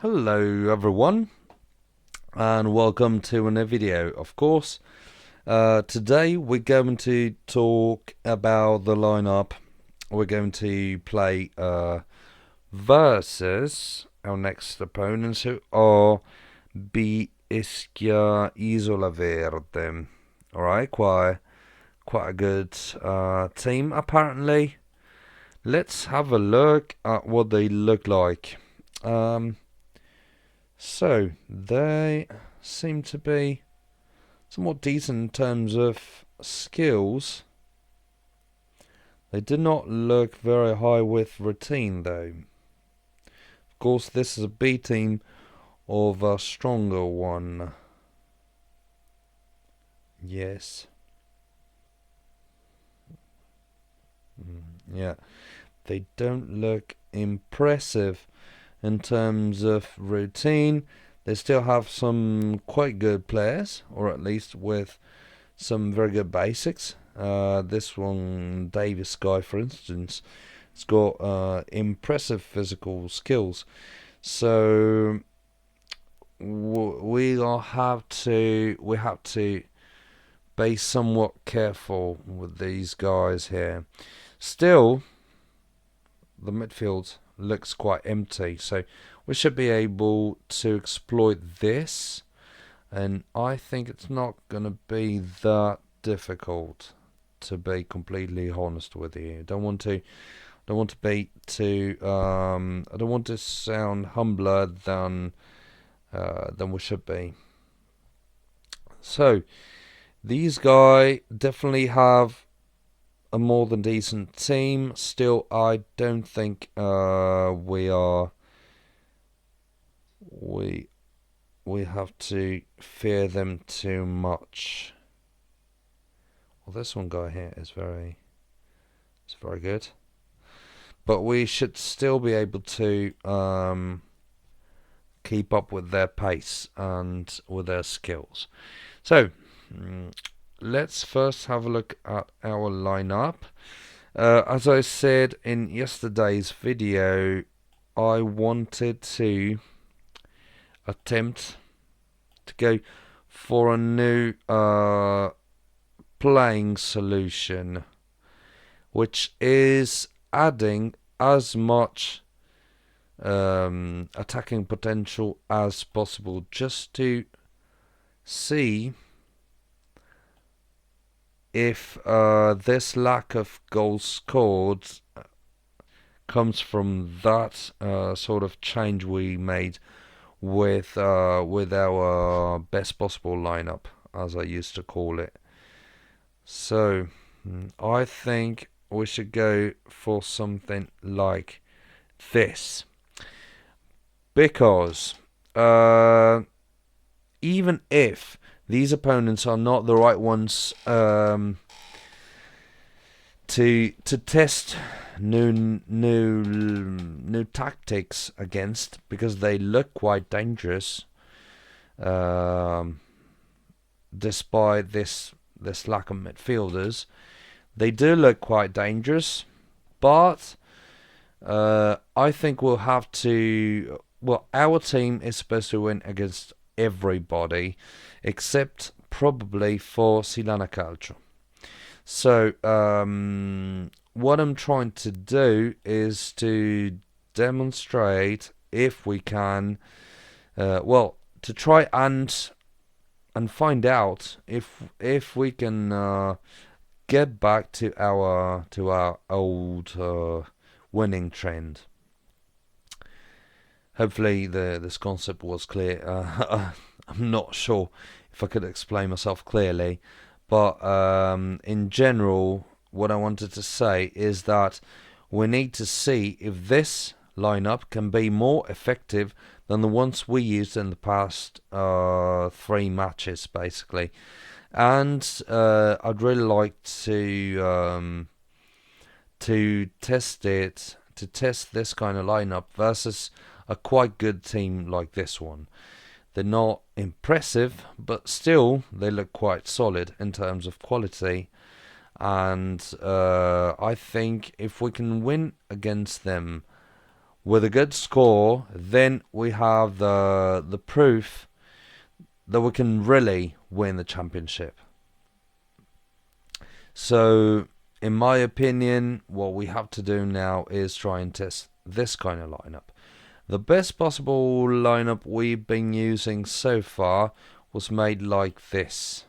Hello everyone, and welcome to another video. Of course, today we're going to talk about the lineup. We're going to play versus our next opponents, who are Ischia Isolaverde. Alright, quite a good team apparently. Let's have a look at what they look like. So they seem to be somewhat decent in terms of skills. They do not look very high with routine though. Of course, this is a B team of a stronger one. Yes. Yeah. They don't look impressive in terms of routine. They still have some quite good players, or at least with some very good basics. This one, Davis guy, for instance, has got impressive physical skills. So we have to be somewhat careful with these guys here. Still, the midfield looks quite empty, so we should be able to exploit this, and I think it's not gonna be that difficult, to be completely honest with you. Don't want to be too I don't want to sound humbler than we should be. So these guys definitely have a more than decent team. Still, I don't think we have to fear them too much. Well, this one guy here is very good, but we should still be able to keep up with their pace and with their skills. So let's first have a look at our lineup. As I said in yesterday's video, I wanted to attempt to go for a new playing solution, which is adding as much attacking potential as possible, just to see if this lack of goals scored comes from that sort of change we made with our best possible lineup, as I used to call it. So I think we should go for something like this, because even if these opponents are not the right ones to test new tactics against, because they look quite dangerous despite this lack of midfielders. They do look quite dangerous, but I think we'll have to. Well, our team is supposed to win against everybody, except probably for Silana Calcio. So what I'm trying to do is to demonstrate, if we can, to try and find out if we can get back to our old winning trend. Hopefully this concept was clear. I'm not sure if I could explain myself clearly, but in general, what I wanted to say is that we need to see if this lineup can be more effective than the ones we used in the past 3 matches, basically. And I'd really like to test this kind of lineup versus a quite good team like this one. They're not impressive, but still they look quite solid in terms of quality. And I think if we can win against them, with a good score, then we have the proof that we can really win the championship. So, in my opinion, what we have to do now is try and test this kind of lineup. The best possible lineup we've been using so far was made like this.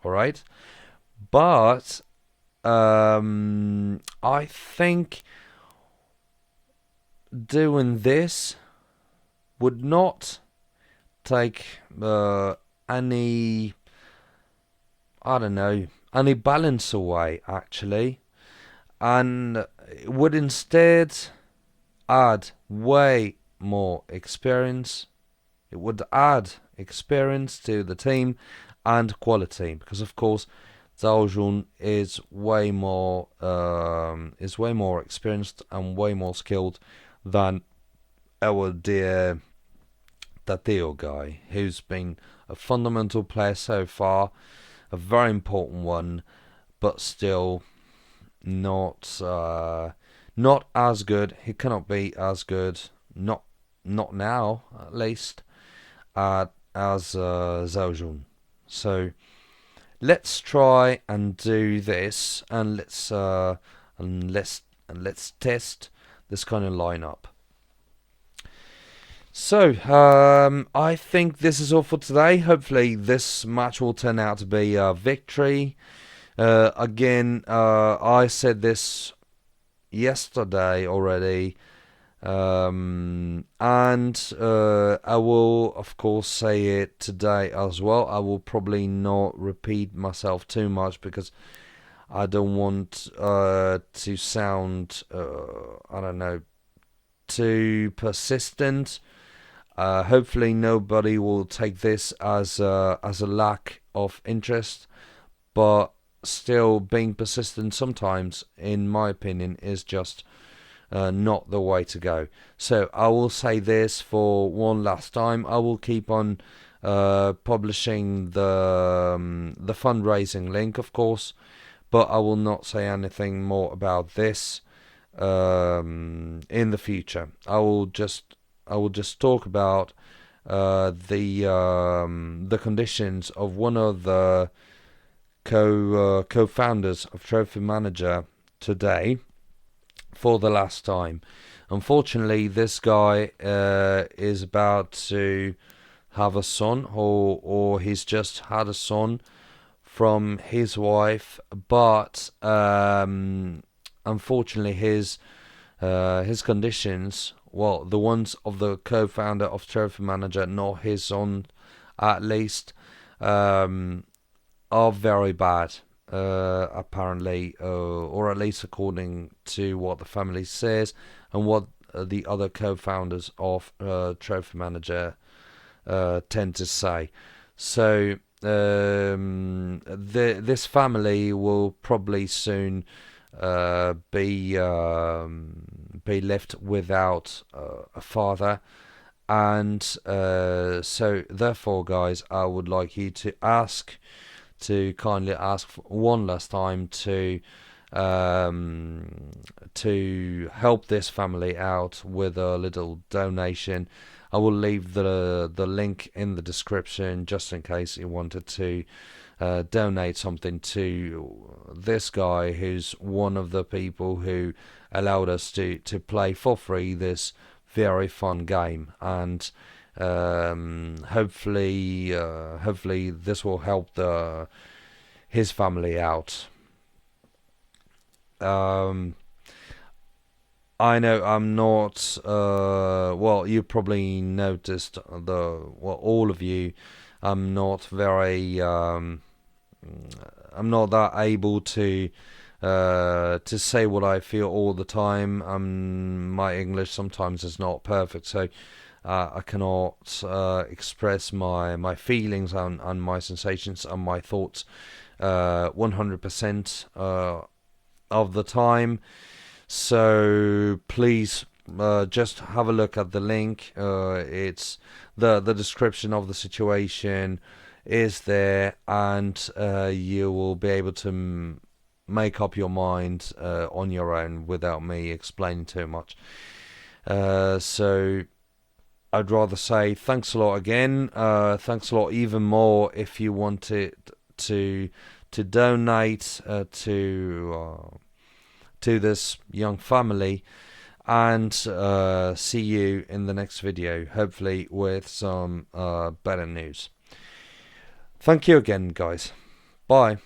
Alright? But I think doing this would not take any, I don't know, any balance away, actually, and it would instead add way more experience. It would add experience to the team and quality, because of course Zhao is way more experienced and way more skilled than our dear Tateo guy, who's been a fundamental player so far, a very important one, but still not as good. He cannot be as good, not now at least, as Zhao Jun. So let's try and do this, and let's test this kind of lineup. So, I think this is all for today. Hopefully this match will turn out to be a victory. Again, I said this yesterday already, and I will of course say it today as well. I will probably not repeat myself too much, because I don't want to sound, I don't know, too persistent. Hopefully nobody will take this as a lack of interest, but still, being persistent sometimes, in my opinion, is just not the way to go. So I will say this for one last time. I will keep on publishing the fundraising link, of course, but I will not say anything more about this in the future. I will just talk about the conditions of one of the co-founders of Trophy Manager today for the last time. Unfortunately, this guy is about to have a son, or he's just had a son from his wife, but unfortunately his conditions, well, the ones of the co-founder of Trophy Manager, not his own at least, are very bad, apparently, or at least according to what the family says and what the other co-founders of Trophy Manager tend to say. So this family will probably soon be left without a father, and so therefore, guys, I would like you to kindly ask one last time to help this family out with a little donation. I will leave the link in the description, just in case you wanted to donate something to this guy, who's one of the people who allowed us to play for free this very fun game, and hopefully this will help his family out. I know I'm not, well, you probably noticed, all of you, I'm not very, I'm not that able to say what I feel all the time. My English sometimes is not perfect, so I cannot express my feelings and my sensations and my thoughts 100% of the time. So please just have a look at the link. It's the description of the situation is there, and you will be able to make up your mind on your own without me explaining too much. So I'd rather say thanks a lot again. Thanks a lot even more if you wanted to donate to this young family, and see you in the next video, hopefully with some better news. Thank you again, guys. Bye.